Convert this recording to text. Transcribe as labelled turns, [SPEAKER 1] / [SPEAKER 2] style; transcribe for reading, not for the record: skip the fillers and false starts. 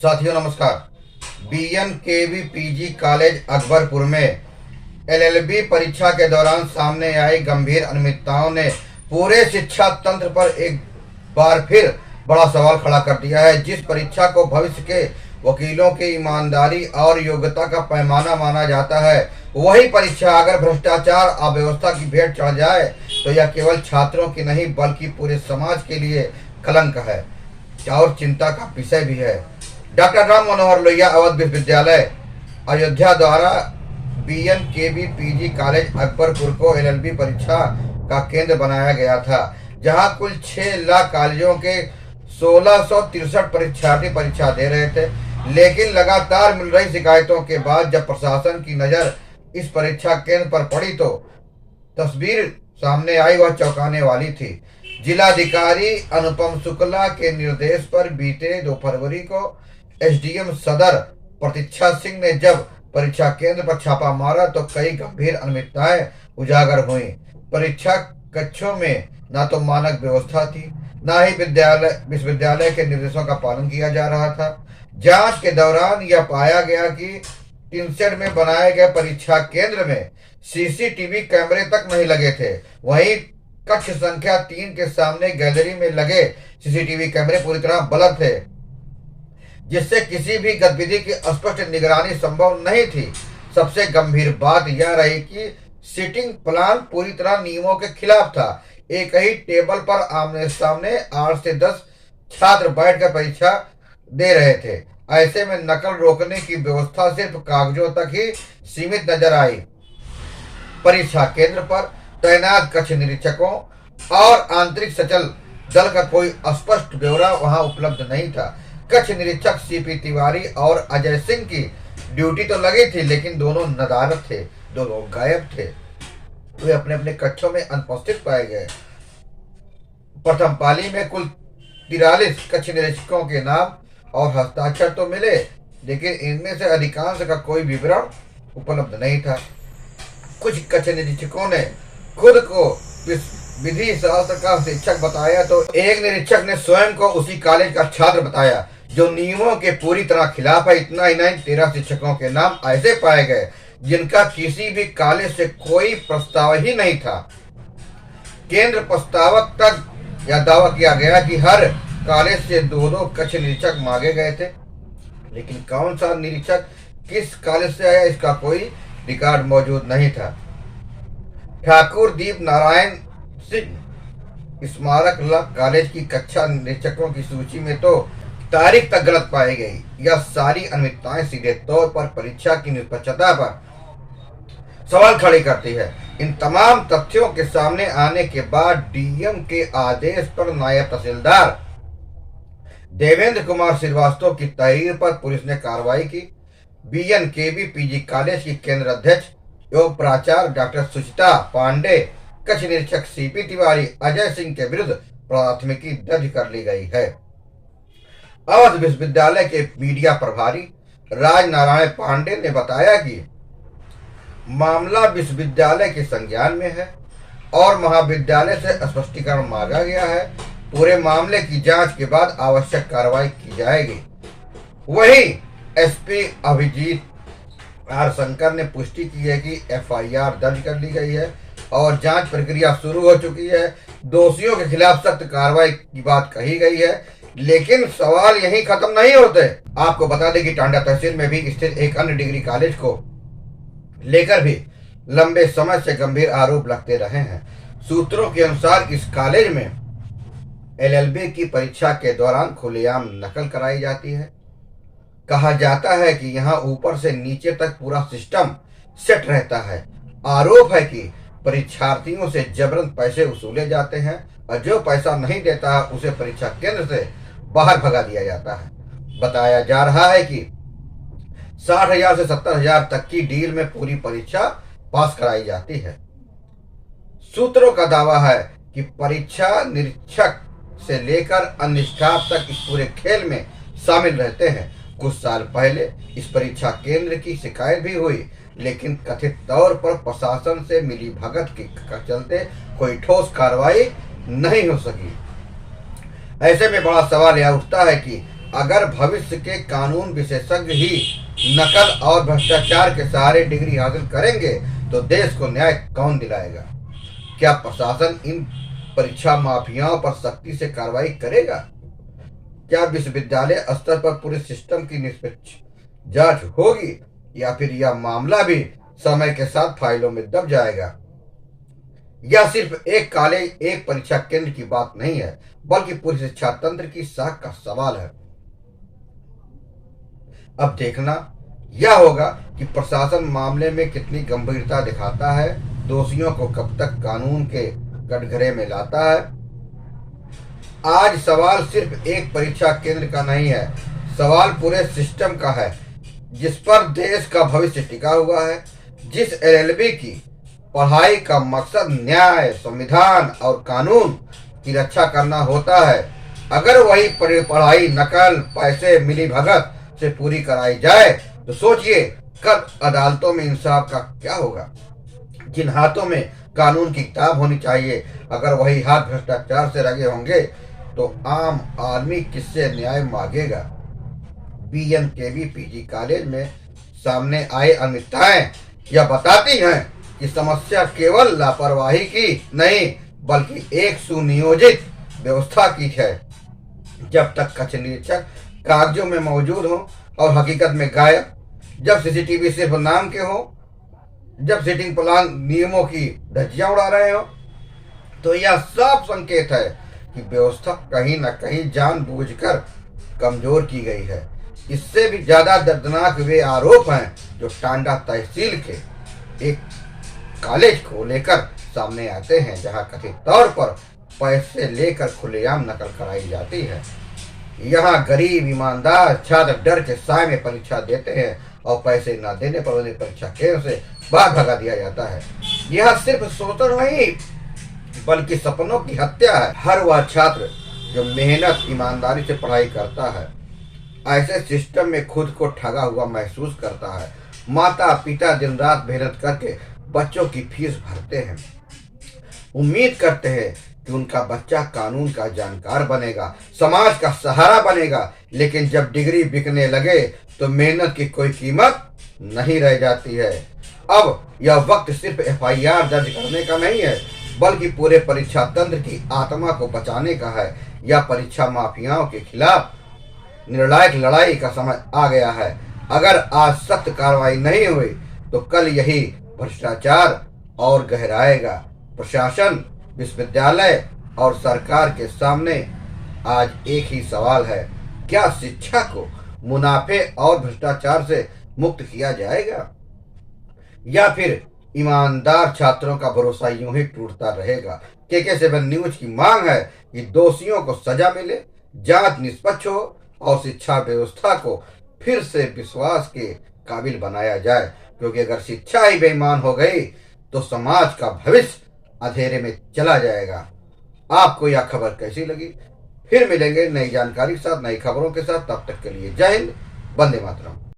[SPEAKER 1] साथियों नमस्कार। बीएनकेवी PG college Akbarpur में एलएलबी परीक्षा के दौरान सामने आई गंभीर अनियमितताओं ने पूरे शिक्षा तंत्र पर एक बार फिर बड़ा सवाल खड़ा कर दिया है। जिस परीक्षा को भविष्य के वकीलों की ईमानदारी और योग्यता का पैमाना माना जाता है, वही परीक्षा अगर भ्रष्टाचार अव्यवस्था की भेंट चढ़ जाए तो यह केवल छात्रों की नहीं बल्कि पूरे समाज के लिए कलंक है और चिंता का विषय भी है। डॉक्टर राम मनोहर लोहिया अवध विश्वविद्यालय अयोध्या द्वारा बीएनकेवी पीजी कॉलेज अकबरपुर को एलएलबी परीक्षा का केंद्र बनाया गया था, जहां कुल 6 लाख कॉलेजों के 1663 परीक्षार्थी परीक्षा दे रहे थे। लेकिन लगातार मिल रही शिकायतों के बाद जब प्रशासन की नजर इस परीक्षा केंद्र पर पड़ी तो तस्वीर सामने आई, वह चौंकाने वाली थी। जिलाधिकारी अनुपम शुक्ला के निर्देश पर बीते 2 फरवरी को एसडीएम सदर प्रतीक्षा सिंह ने जब परीक्षा केंद्र पर छापा मारा तो कई गंभीर अनियमितताएं उजागर हुई। परीक्षा कक्षों में न तो मानक व्यवस्था थी, न ही विश्वविद्यालय के निर्देशों का पालन किया जा रहा था। जांच के दौरान यह पाया गया कि टीनशेड में बनाए गए परीक्षा केंद्र में सीसीटीवी कैमरे तक नहीं लगे थे। वहीं कक्ष संख्या 3 के सामने गैलरी में लगे सीसीटीवी कैमरे पूरी तरह बंद थे, जिससे किसी भी गतिविधि की स्पष्ट निगरानी संभव नहीं थी। सबसे गंभीर बात यह रही कि सीटिंग प्लान पूरी तरह नियमों के खिलाफ था। एक ही टेबल पर आमने सामने 8 से 10 छात्र बैठकर परीक्षा दे रहे थे। ऐसे में नकल रोकने की व्यवस्था सिर्फ कागजों तक ही सीमित नजर आई। परीक्षा केंद्र पर तैनात कक्ष निरीक्षकों और आंतरिक सचल दल का कोई स्पष्ट ब्यौरा वहां उपलब्ध नहीं था। कक्ष निरीक्षक सीपी तिवारी और अजय सिंह की ड्यूटी तो लगी थी, लेकिन दोनों नदारद थे, दोनों गायब थे। वे अपने अपने कक्षों में अनुपस्थित पाए गए। प्रथम पाली में कुल 43 कक्ष निरीक्षकों के नाम और हस्ताक्षर तो मिले, लेकिन इनमें से अधिकांश का कोई विवरण उपलब्ध नहीं था। कुछ कक्ष निरीक्षकों ने खुद को विधि शास्त्र का शिक्षक बताया तो एक निरीक्षक ने स्वयं को उसी कॉलेज का छात्र बताया, जो नियमों के पूरी तरह खिलाफ है। इतना ही नहीं, 13 शिक्षकों के नाम ऐसे पाए गए जिनका किसी भी कॉलेज से कोई प्रस्ताव ही नहीं था। केंद्र प्रस्तावक तक यह दावा किया गया कि हर कॉलेज से 2-2 कक्ष निरीक्षक मांगे गए थे, लेकिन कौन सा निरीक्षक किस कॉलेज से आया इसका कोई रिकॉर्ड मौजूद नहीं था। ठाकुर दीप नारायण सिंह स्मारक कॉलेज की कक्षा निरीक्षकों की सूची में तो तारीख तक गलत पाई गई। यह सारी अनियमितताएं सीधे तौर पर परीक्षा की निष्पक्षता पर सवाल खड़े करती है। इन तमाम तथ्यों के सामने आने के बाद डीएम के आदेश पर नायब तहसीलदार देवेंद्र कुमार श्रीवास्तव की तहरीर पर पुलिस ने कार्रवाई की। बीएनकेवी पीजी कॉलेज की केंद्र अध्यक्ष एवं प्राचार्य डॉक्टर सुचिता पांडे, कक्ष निरीक्षक सीपी तिवारी, अजय सिंह के विरुद्ध प्राथमिकी दर्ज कर ली गई है। अवध विश्वविद्यालय के मीडिया प्रभारी राज नारायण पांडे ने बताया कि मामला विश्वविद्यालय के संज्ञान में है और महाविद्यालय से स्पष्टीकरण मांगा गया है। पूरे मामले की जांच के बाद आवश्यक कार्रवाई की जाएगी। वहीं एसपी अभिजीत आर शंकर ने पुष्टि की है कि एफआईआर दर्ज कर ली गई है और जांच प्रक्रिया शुरू हो चुकी है। दोषियों के खिलाफ सख्त कार्रवाई की बात कही गई है, लेकिन सवाल यहीं खत्म नहीं होते। आपको बता दें कि टांडा तहसील में भी स्थित एक अन्य डिग्री कॉलेज को लेकर भी लंबे समय से गंभीर आरोप लगते रहे हैं। सूत्रों के अनुसार इस कॉलेज में एलएलबी की परीक्षा के दौरान खुलेआम नकल कराई जाती है। कहा जाता है कि यहाँ ऊपर से नीचे तक पूरा सिस्टम सेट रहता है। आरोप है कि परीक्षार्थियों से जबरन पैसे वसूले जाते हैं और जो पैसा नहीं देता है उसे परीक्षा केंद्र से बाहर भगा दिया जाता है। बताया जा रहा है कि 60,000 से 70,000 तक की डील में पूरी परीक्षा पास कराई जाती है। सूत्रों का दावा है कि परीक्षा निरीक्षक से लेकर अन्य स्टाफ तक इस पूरे खेल में शामिल रहते हैं। कुछ साल पहले इस परीक्षा केंद्र की शिकायत भी हुई, लेकिन कथित तौर पर प्रशासन से मिली भगत के चलते कोई ठोस कार्रवाई नहीं हो सकी। ऐसे में बड़ा सवाल यह उठता है कि अगर भविष्य के कानून विशेषज्ञ ही नकल और भ्रष्टाचार के सहारे डिग्री हासिल करेंगे तो देश को न्याय कौन दिलाएगा? क्या प्रशासन इन परीक्षा माफियाओं पर सख्ती से कार्रवाई करेगा? क्या विश्वविद्यालय स्तर पर पूरे सिस्टम की निष्पक्ष जांच होगी या फिर यह मामला भी समय के साथ फाइलों में दब जाएगा? यह सिर्फ एक कॉलेज, एक परीक्षा केंद्र की बात नहीं है, बल्कि पूरी शिक्षा तंत्र की साख का सवाल है। अब देखना यह होगा कि प्रशासन मामले में कितनी गंभीरता दिखाता है, दोषियों को कब तक कानून के कटघरे में लाता है। आज सवाल सिर्फ एक परीक्षा केंद्र का नहीं है, सवाल पूरे सिस्टम का है जिस पर देश का भविष्य टिका हुआ है। जिस एलएलबी की पढ़ाई का मकसद न्याय, संविधान और कानून की रक्षा करना होता है, अगर वही पढ़ाई नकल, पैसे, मिलीभगत से पूरी कराई जाए तो सोचिए कब अदालतों में इंसाफ का क्या होगा। जिन हाथों में कानून की किताब होनी चाहिए, अगर वही हाथ भ्रष्टाचार से रगे होंगे तो आम आदमी किससे न्याय मांगेगा? बीएनकेवी पीजी कॉलेज में सामने आए अनियमितताएं यह बताती हैं कि समस्या केवल लापरवाही की नहीं बल्कि एक सुनियोजित व्यवस्था की है। जब तक कक्ष निरीक्षक कागजों में मौजूद हो और हकीकत में गायब, जब सीसीटीवी सिर्फ नाम के हो, जब सिटिंग प्लान नियमों की धज्जियां उड़ा रहे हो, तो यह साफ संकेत है कि व्यवस्था कहीं न कहीं जानबूझकर कमजोर की गई है। इससे भी ज्यादा दर्दनाक वे आरोप हैं जो टांडा तहसील के एक कॉलेज को लेकर सामने आते हैं, जहां कथित तौर पर पैसे लेकर खुलेआम नकल कराई जाती है। यहाँ गरीब ईमानदार छात्र डर के साए में परीक्षा देते हैं और पैसे न देने पर उन्हें परीक्षा केंद्र से बाहर भगा दिया जाता है। यह सिर्फ शोषण नहीं बल्कि सपनों की हत्या है। हर वह छात्र जो मेहनत, ईमानदारी से पढ़ाई करता है, ऐसे सिस्टम में खुद को ठगा हुआ महसूस करता है। माता पिता दिन रात मेहनत करके बच्चों की फीस भरते हैं, उम्मीद करते हैं कि उनका बच्चा कानून का जानकार बनेगा, समाज का सहारा बनेगा, लेकिन जब डिग्री बिकने लगे तो मेहनत की कोई कीमत नहीं रह जाती है। अब यह वक्त सिर्फ एफआईआर दर्ज करने का नहीं है बल्कि पूरे परीक्षा तंत्र की आत्मा को बचाने का है। यह परीक्षा माफियाओं के खिलाफ निर्णायक लड़ाई का समय आ गया है। अगर आज सख्त कार्रवाई नहीं हुई तो कल यही भ्रष्टाचार और गहराएगा। प्रशासन, विश्वविद्यालय और सरकार के सामने आज एक ही सवाल है, क्या शिक्षा को मुनाफे और भ्रष्टाचार से मुक्त किया जाएगा या फिर ईमानदार छात्रों का भरोसा यूं ही टूटता रहेगा? KK7 न्यूज की मांग है कि दोषियों को सजा मिले, जांच निष्पक्ष हो और शिक्षा व्यवस्था को फिर से विश्वास के काबिल बनाया जाए, क्योंकि अगर शिक्षा ही बेईमान हो गई तो समाज का भविष्य अंधेरे में चला जाएगा। आपको यह खबर कैसी लगी? फिर मिलेंगे नई जानकारी के साथ, नई खबरों के साथ। तब तक के लिए जय हिंद, वंदे मातरम।